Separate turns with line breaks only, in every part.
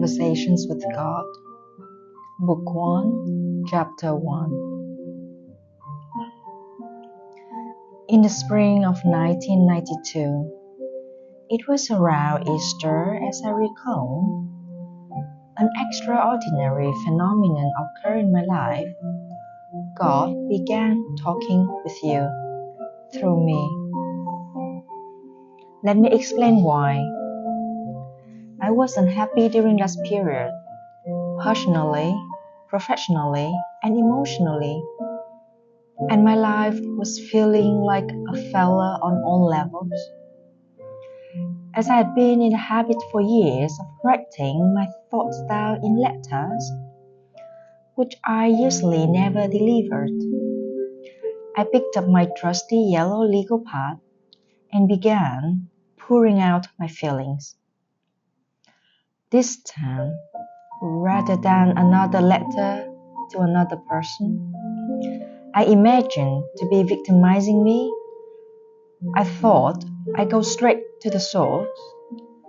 Conversations with God, Book 1, Chapter 1. In the spring of 1992, it was around Easter, as I recall, an extraordinary phenomenon occurred in my life. God began talking with you through me. Let me explain why. I was unhappy during that period, personally, professionally, and emotionally, and my life was feeling like a failure on all levels. As I had been in the habit for years of writing my thoughts down in letters, which I usually never delivered, I picked up my trusty yellow legal pad and began pouring out my feelings. This time, rather than another letter to another person I imagined to be victimizing me, I thought I'd go straight to the source,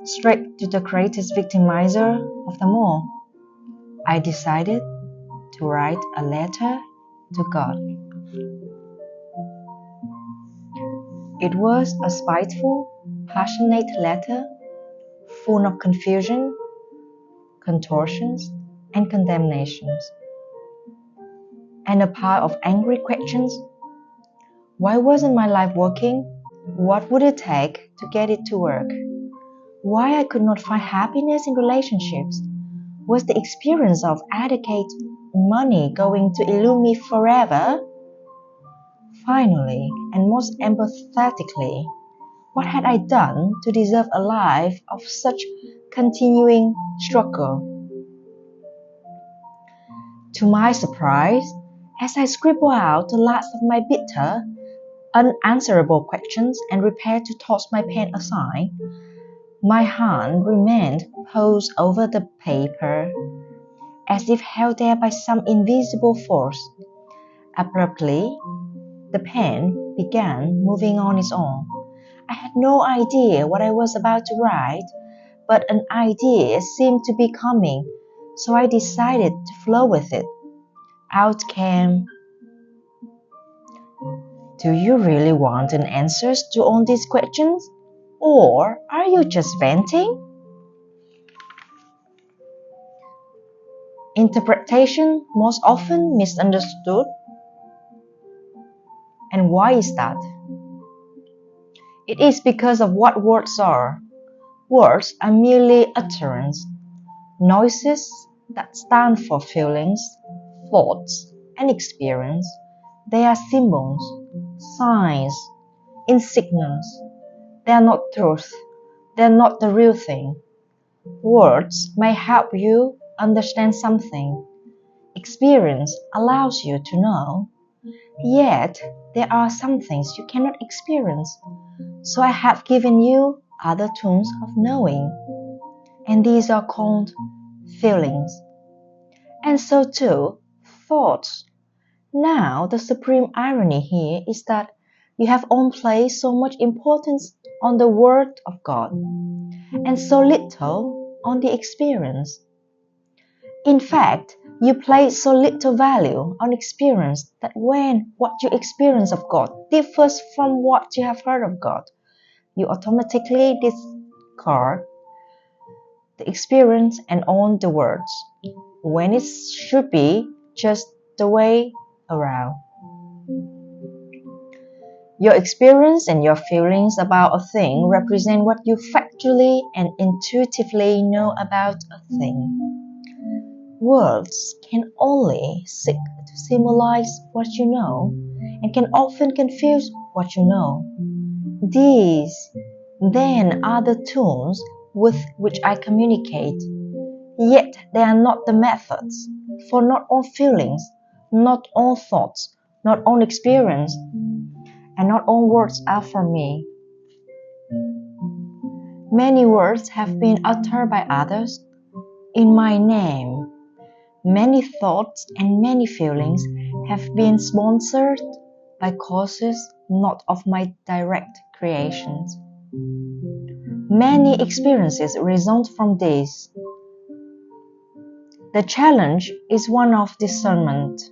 straight to the greatest victimizer of them all. I decided to write a letter to God. It was a spiteful, passionate letter, full of confusion, contortions, and condemnations, and a pile of angry questions. Why wasn't my life working? What would it take to get it to work? Why I could not find happiness in relationships? Was the experience of adequate money going to elude me forever? Finally, and most empathetically, what had I done to deserve a life of such continuing struggle? To my surprise, as I scribbled out the last of my bitter, unanswerable questions and prepared to toss my pen aside, my hand remained posed over the paper, as if held there by some invisible force. Abruptly, the pen began moving on its own. I had no idea what I was about to write, but an idea seemed to be coming, so I decided to flow with it. Out came, "Do you really want an answer to all these questions? Or are you just venting?" Interpretation most often misunderstood. And why is that? It is because of what words are. Words are merely utterance, noises that stand for feelings, thoughts, and experience. They are symbols, signs, insignias. They are not truth. They are not the real thing. Words may help you understand something. Experience allows you to know. Yet, there are some things you cannot experience. So I have given you other tools of knowing. And these are called feelings. And so too, thoughts. Now, the supreme irony here is that you have all placed so much importance on the Word of God, and so little on the experience. In fact, you place so little value on experience that when what you experience of God differs from what you have heard of God, you automatically discard the experience and own the words, when it should be just the way around. Your experience and your feelings about a thing represent what you factually and intuitively know about a thing. Words can only seek to symbolize what you know and can often confuse what you know. These, then, are the tools with which I communicate. Yet they are not the methods, for not all feelings, not all thoughts, not all experience, and not all words are from me. Many words have been uttered by others in my name. Many thoughts and many feelings have been sponsored by causes not of my direct creations. Many experiences result from this. The challenge is one of discernment.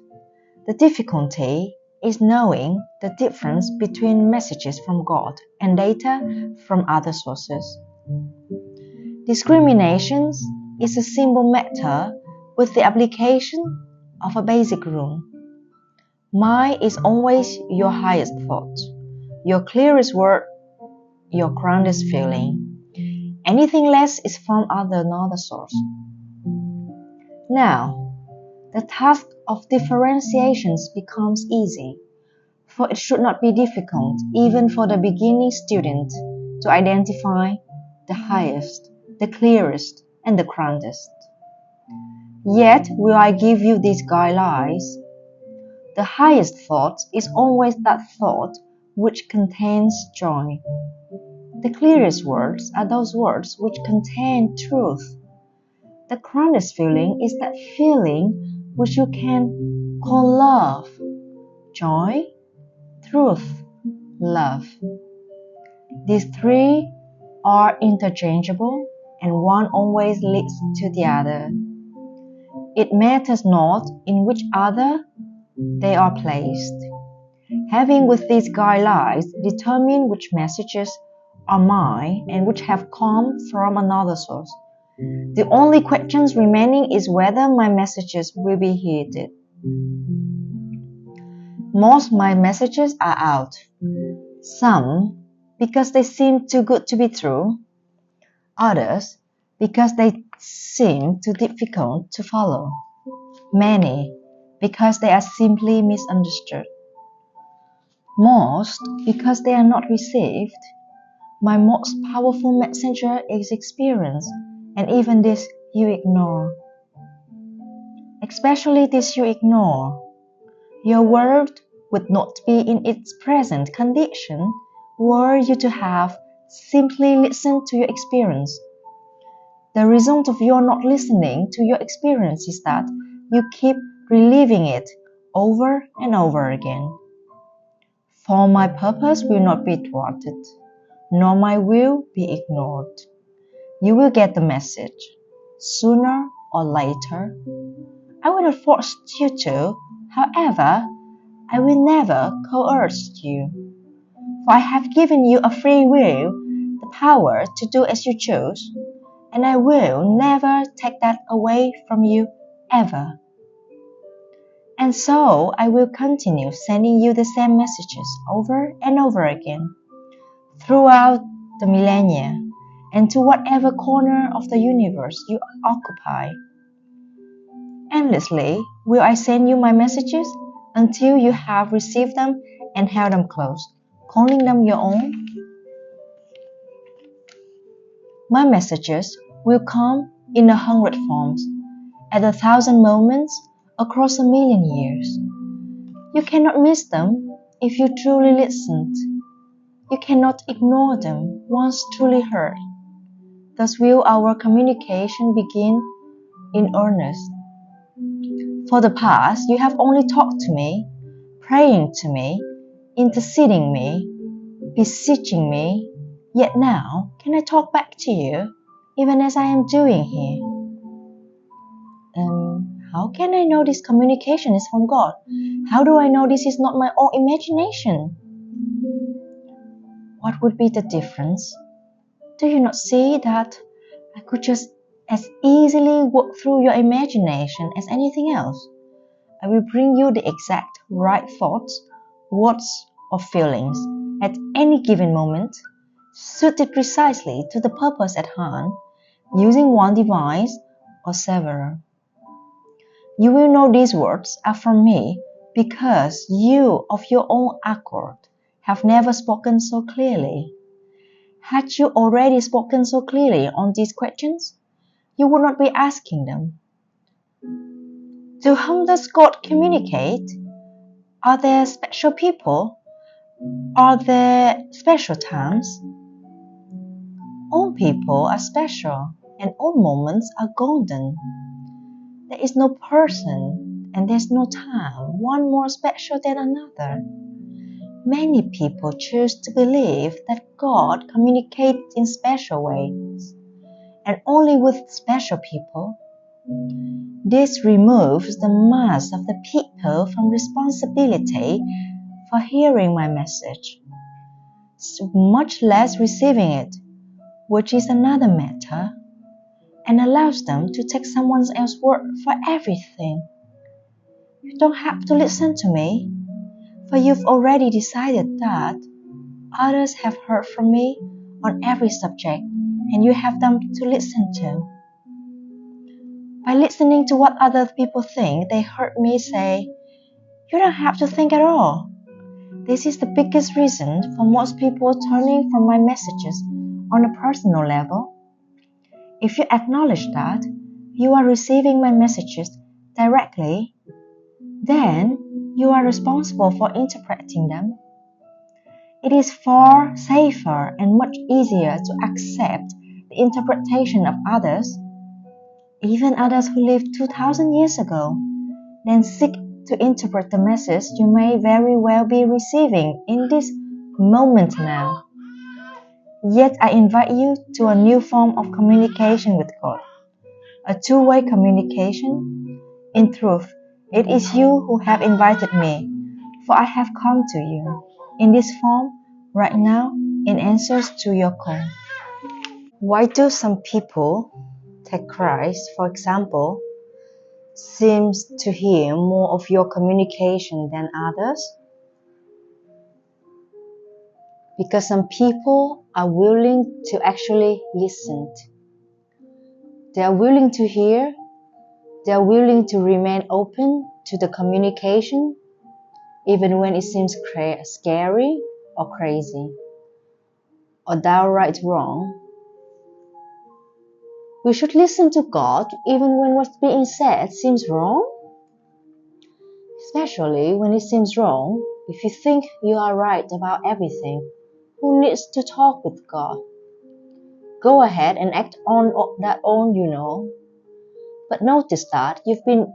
The difficulty is knowing the difference between messages from God and data from other sources. Discrimination is a simple matter with the application of a basic rule. Mind is always your highest thought, your clearest word, your grandest feeling. Anything less is from another source. Now, the task of differentiation becomes easy, for it should not be difficult even for the beginning student to identify the highest, the clearest, and the grandest. Yet will I give you these guidelines. The highest thought is always that thought which contains joy. The clearest words are those words which contain truth. The grandest feeling is that feeling which you can call love, joy, truth, love. These three are interchangeable and one always leads to the other. It matters not in which other they are placed. Having with these guidelines determine which messages are mine and which have come from another source. The only question remaining is whether my messages will be heeded. Most of my messages are out. Some because they seem too good to be true. Others because they seem too difficult to follow. Many because they are simply misunderstood. Most because they are not received. My most powerful messenger is experience, and even this you ignore. Especially this you ignore. Your world would not be in its present condition were you to have simply listened to your experience. The result of your not listening to your experience is that you keep reliving it over and over again. For my purpose will not be thwarted, nor my will be ignored. You will get the message, sooner or later. I will not force you to, however, I will never coerce you. For I have given you a free will, the power to do as you choose, and I will never take that away from you ever. And so I will continue sending you the same messages over and over again, throughout the millennia, and to whatever corner of the universe you occupy. Endlessly will I send you my messages until you have received them and held them close, calling them your own. My messages will come in 100 forms, at 1,000 moments, across 1,000,000 years. You cannot miss them if you truly listened. You cannot ignore them once truly heard. Thus will our communication begin in earnest. For the past, you have only talked to me, praying to me, interceding me, beseeching me. Yet now, can I talk back to you, even as I am doing here? How can I know this communication is from God? How do I know this is not my own imagination? What would be the difference? Do you not see that I could just as easily walk through your imagination as anything else? I will bring you the exact right thoughts, words, or feelings at any given moment, suited precisely to the purpose at hand, using one device or several. You will know these words are from me because you, of your own accord, have never spoken so clearly. Had you already spoken so clearly on these questions, you would not be asking them. To whom does God communicate? Are there special people? Are there special times? All people are special, and all moments are golden. There is no person, and there's no time, one more special than another. Many people choose to believe that God communicates in special ways, and only with special people. This removes the mass of the people from responsibility for hearing my message, much less receiving it, which is another matter, and allows them to take someone else's word for everything. You don't have to listen to me, for you've already decided that others have heard from me on every subject, and you have them to listen to. By listening to what other people think, they heard me say, you don't have to think at all. This is the biggest reason for most people turning from my messages on a personal level. If you acknowledge that you are receiving my messages directly, then you are responsible for interpreting them. It is far safer and much easier to accept the interpretation of others, even others who lived 2,000 years ago, than seek to interpret the message you may very well be receiving in this moment now. Yet I invite you to a new form of communication with God, a two-way communication. In truth, it is you who have invited me, for I have come to you in this form right now in answers to your call. Why do some people, take Christ for example, seems to hear more of your communication than others? Because some people are willing to actually listen. They are willing to hear. They are willing to remain open to the communication, even when it seems scary or crazy or downright wrong. We should listen to God even when what's being said seems wrong, especially when it seems wrong. If you think you are right about everything, who needs to talk with God? Go ahead and act on that on you know. But notice that you've been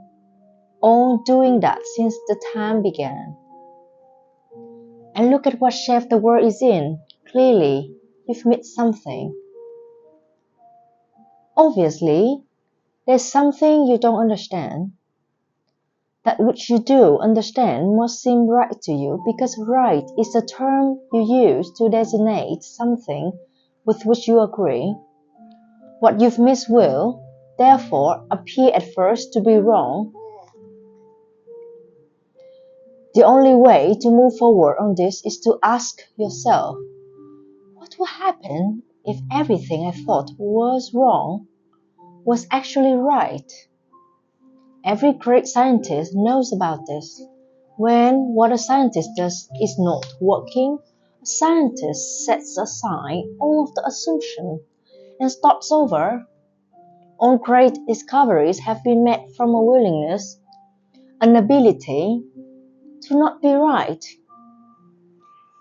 on doing that since the time began. And look at what shape the world is in. Clearly, you've missed something. Obviously, there's something you don't understand. That which you do understand must seem right to you, because right is the term you use to designate something with which you agree. What you've missed will, therefore, appear at first to be wrong. The only way to move forward on this is to ask yourself, what will happen if everything I thought was wrong was actually right? Every great scientist knows about this. When what a scientist does is not working, a scientist sets aside all of the assumption and starts over. All great discoveries have been made from a willingness, an ability to not be right.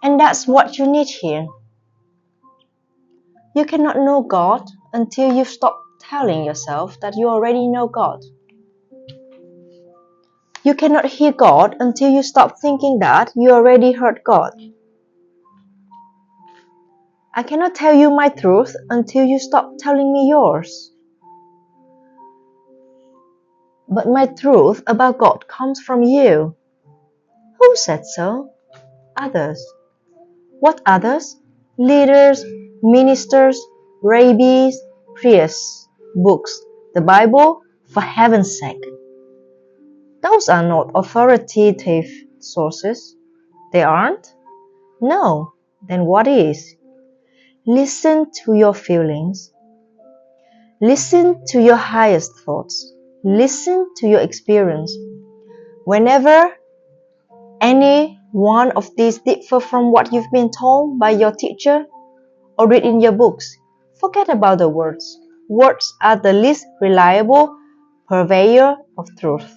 And that's what you need here. You cannot know God until you stop telling yourself that you already know God. You cannot hear God until you stop thinking that you already heard God. I cannot tell you my truth until you stop telling me yours. But my truth about God comes from you. Who said so? Others. What others? Leaders, ministers, rabbis, priests, books, the Bible, for heaven's sake. Those are not authoritative sources. They aren't? No. Then what is? Listen to your feelings. Listen to your highest thoughts. Listen to your experience. Whenever any one of these differ from what you've been told by your teacher or read in your books, forget about the words. Words are the least reliable purveyor of truth.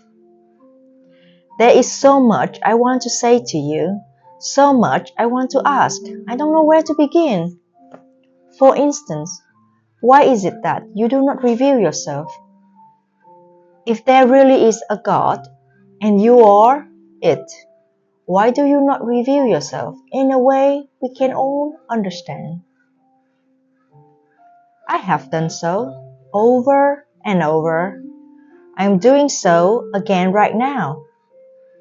There is so much I want to say to you, so much I want to ask. I don't know where to begin. For instance, why is it that you do not reveal yourself? If there really is a God, and you are it, why do you not reveal yourself in a way we can all understand? I have done so, over and over. I'm doing so again right now.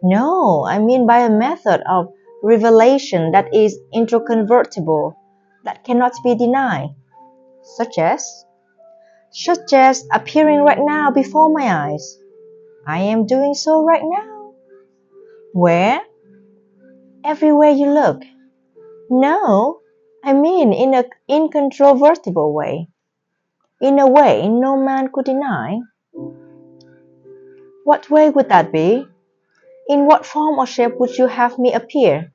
No, I mean by a method of revelation that is incontrovertible, that cannot be denied, such as appearing right now before my eyes. I am doing so right now. Where? Everywhere you look. No, I mean in an incontrovertible way, in a way no man could deny. What way would that be? In what form or shape would you have me appear?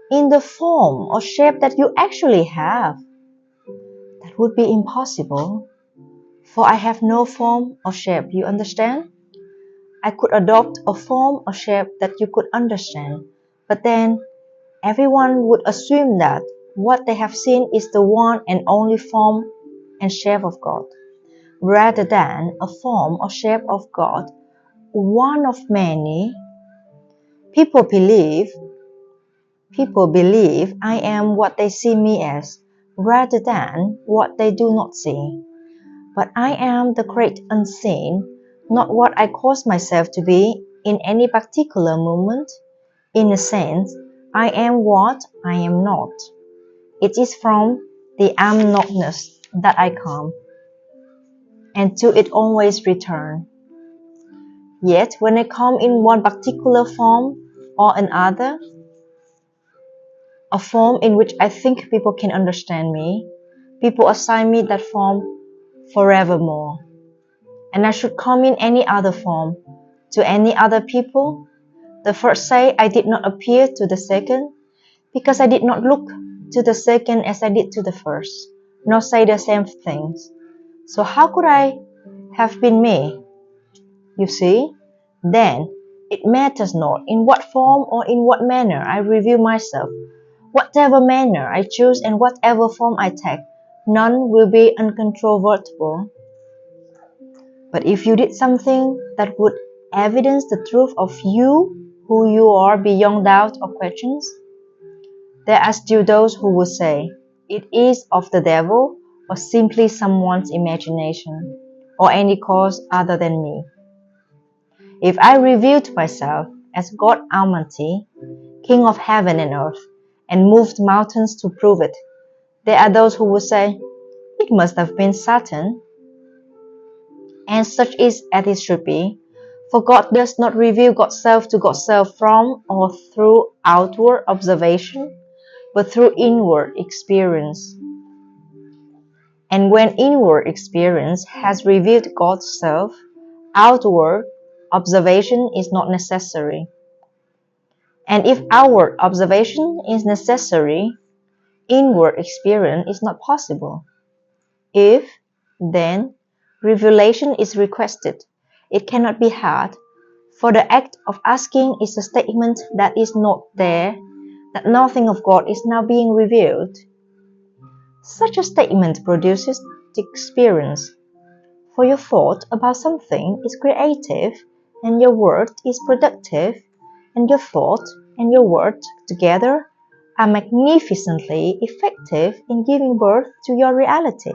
In the form or shape that you actually have. That would be impossible, for I have no form or shape, you understand? I could adopt a form or shape that you could understand, but then everyone would assume that what they have seen is the one and only form and shape of God, rather than a form or shape of God, one of many. People believe I am what they see me as, rather than what they do not see. But I am the great unseen, not what I cause myself to be in any particular moment. In a sense, I am what I am not. It is from the am notness that I come, and to it always return. Yet when I come in one particular form or another, a form in which I think people can understand me, people assign me that form forevermore. And I should come in any other form to any other people. The first say I did not appear to the second, because I did not look to the second as I did to the first, nor say the same things. So how could I have been me? You see, then it matters not in what form or in what manner I reveal myself. Whatever manner I choose and whatever form I take, none will be uncontrovertible. But if you did something that would evidence the truth of you, who you are beyond doubt or questions, there are still those who would say, it is of the devil or simply someone's imagination, or any cause other than me. If I revealed myself as God Almighty, King of heaven and earth, and moved mountains to prove it, there are those who would say, it must have been Satan. And such is as it should be, for God does not reveal God's self to God's self from or through outward observation, but through inward experience. And when inward experience has revealed God's self, outward observation is not necessary. And if outward observation is necessary, inward experience is not possible. If, then, revelation is requested, it cannot be had, for the act of asking is a statement that is not there, that nothing of God is now being revealed. Such a statement produces the experience, for your thought about something is creative, and your word is productive, and your thought and your word together are magnificently effective in giving birth to your reality.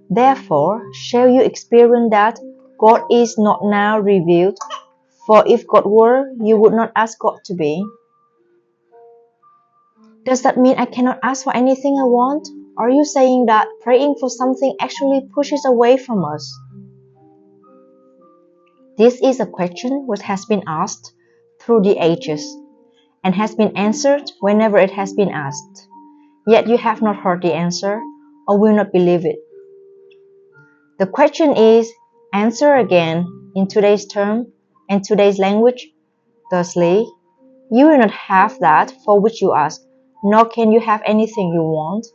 Therefore shall you experience that God is not now revealed, for if God were, you would not ask God to be. Does that mean I cannot ask for anything I want? Are you saying that praying for something actually pushes away from us? This is a question which has been asked through the ages, and has been answered whenever it has been asked. Yet you have not heard the answer, or will not believe it. The question is answered again in today's term and today's language. Thusly, you will not have that for which you ask, nor can you have anything you want.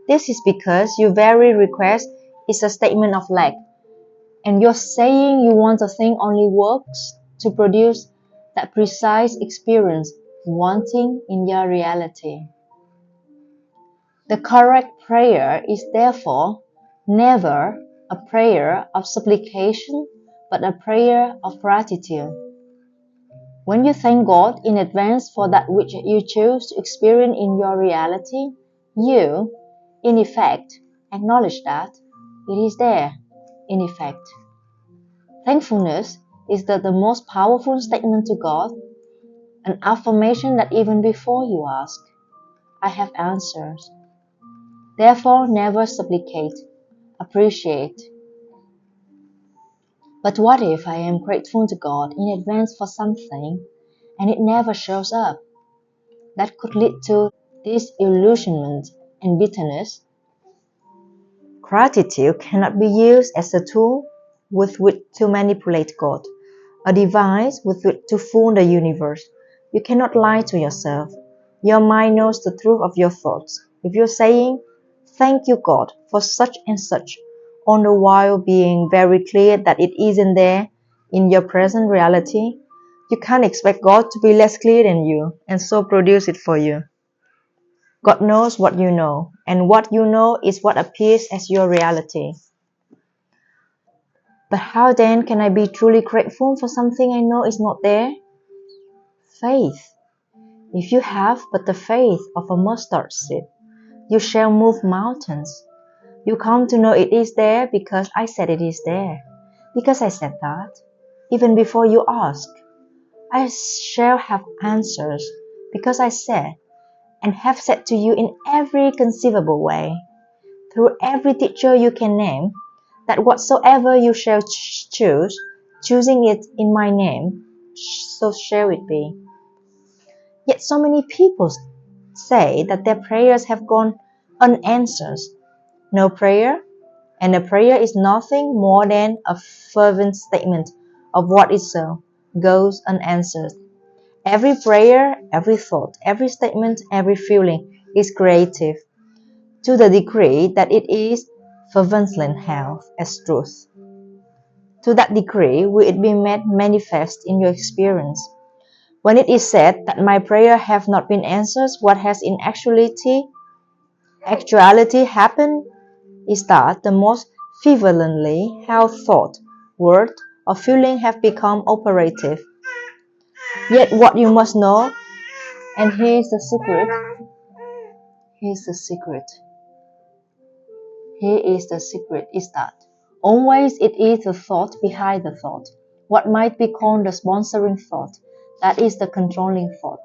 This is because your very request is a statement of lack, and your saying you want a thing only works to produce that precise experience wanting in your reality. The correct prayer is therefore never a prayer of supplication, but a prayer of gratitude. When you thank God in advance for that which you choose to experience in your reality, you, in effect, acknowledge that it is there, in effect. Thankfulness is the most powerful statement to God, an affirmation that even before you ask, I have answers. Therefore, never supplicate, appreciate. But what if I am grateful to God in advance for something and it never shows up? That could lead to disillusionment and bitterness. Gratitude cannot be used as a tool with which to manipulate God, a device with which to fool the universe. You cannot lie to yourself. Your mind knows the truth of your thoughts. If you're saying, thank you God for such and such, all the while being very clear that it isn't there in your present reality, you can't expect God to be less clear than you and so produce it for you. God knows what you know, and what you know is what appears as your reality. But how then can I be truly grateful for something I know is not there? Faith. If you have but the faith of a mustard seed, you shall move mountains. You come to know it is there because I said it is there. Because I said that. Even before you ask, I shall have answers because I said and have said to you in every conceivable way, through every teacher you can name, that whatsoever you shall choose, choosing it in my name, so shall it be. Yet so many people say that their prayers have gone unanswered. No prayer, and a prayer is nothing more than a fervent statement of what is so, goes unanswered. Every prayer, every thought, every statement, every feeling is creative, to the degree that it is fervently held as truth. To that degree will it be made manifest in your experience. When it is said that my prayer have not been answered, what has in actuality happened is that the most fervently held thought, word, or feeling have become operative. Yet what you must know, and here's the secret, is that always it is the thought behind the thought, what might be called the sponsoring thought, that is the controlling thought.